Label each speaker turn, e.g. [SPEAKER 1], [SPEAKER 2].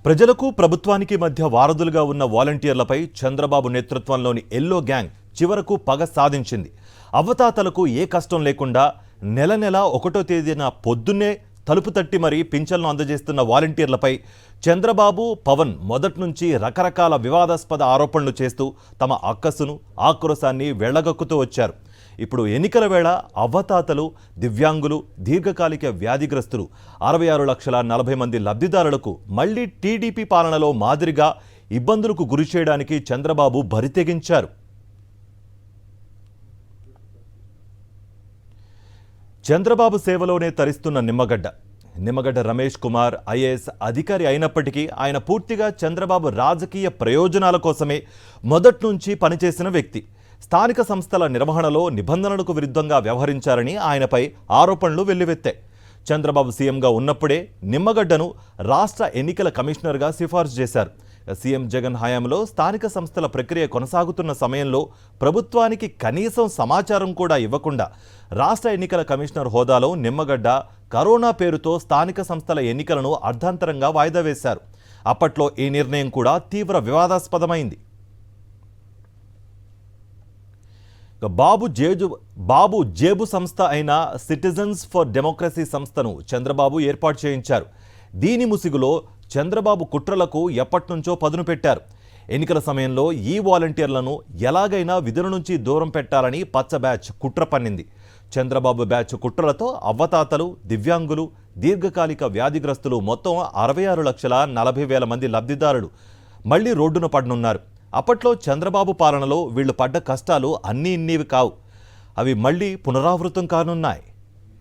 [SPEAKER 1] ప్రజలకు ప్రభుత్వానికి మధ్య వారధులుగా ఉన్న వాలంటీర్లపై చంద్రబాబు నేతృత్వంలోని ఎల్లో గ్యాంగ్ చివరకు పగ సాధించింది. అవ్వతాతలకు ఏ కష్టం లేకుండా నెల నెల 1వ తేదీన పొద్దున్నే తలుపు తట్టి మరీ పింఛన్లు అందజేస్తున్న వాలంటీర్లపై చంద్రబాబు, పవన్ మొదటి నుంచి రకరకాల వివాదాస్పద ఆరోపణలు చేస్తూ తమ అక్కసును, ఆక్రోశాన్ని వెళ్లగక్కుతూ వచ్చారు. ఇప్పుడు ఎన్నికల వేళ అవ్వతాతలు, దివ్యాంగులు, దీర్ఘకాలిక వ్యాధిగ్రస్తులు 66,40,000 మంది లబ్ధిదారులకు మళ్లీ టీడీపీ పాలనలో మాదిరిగా ఇబ్బందులకు గురిచేయడానికి చంద్రబాబు బరితెగించారు. చంద్రబాబు సేవలోనే తరిస్తున్న నిమ్మగడ్డ రమేష్ కుమార్ ఐఏఎస్ అధికారి అయినప్పటికీ ఆయన పూర్తిగా చంద్రబాబు రాజకీయ ప్రయోజనాల కోసమే మొదటి నుంచి పనిచేసిన వ్యక్తి. స్థానిక సంస్థల నిర్వహణలో నిబంధనలకు విరుద్ధంగా వ్యవహరించారని ఆయనపై ఆరోపణలు వెల్లువెత్తాయి. చంద్రబాబు సీఎంగా ఉన్నప్పుడే నిమ్మగడ్డను రాష్ట్ర ఎన్నికల కమిషనర్గా సిఫార్సు చేశారు. సీఎం జగన్ హయాంలో స్థానిక సంస్థల ప్రక్రియ కొనసాగుతున్న సమయంలో ప్రభుత్వానికి కనీసం సమాచారం కూడా ఇవ్వకుండా రాష్ట్ర ఎన్నికల కమిషనర్ హోదాలో నిమ్మగడ్డ కరోనా పేరుతో స్థానిక సంస్థల ఎన్నికలను అర్ధాంతరంగా వాయిదా వేశారు. అప్పట్లో ఈ నిర్ణయం కూడా తీవ్ర వివాదాస్పదమైంది. బాబు జేబు సంస్థ అయిన సిటిజన్స్ ఫర్ డెమోక్రసీ సంస్థను చంద్రబాబు ఏర్పాటు చేయించారు. దీని ముసుగులో చంద్రబాబు కుట్రలకు ఎప్పటినుంచో పదును పెట్టారు. ఎన్నికల సమయంలో ఈ వాలంటీర్లను ఎలాగైనా విధుల నుంచి దూరం పెట్టాలని పచ్చ బ్యాచ్ కుట్ర పన్నింది. చంద్రబాబు బ్యాచ్ కుట్రలతో అవ్వతాతలు, దివ్యాంగులు, దీర్ఘకాలిక వ్యాధిగ్రస్తులు మొత్తం 66,40,000 మంది లబ్ధిదారులు మళ్లీ రోడ్డున పడనున్నారు. అప్పట్లో చంద్రబాబు పాలనలో వీళ్లు పడ్డ కష్టాలు అన్నీ ఇన్నివి కావు. అవి మళ్లీ పునరావృతం కానున్నాయి.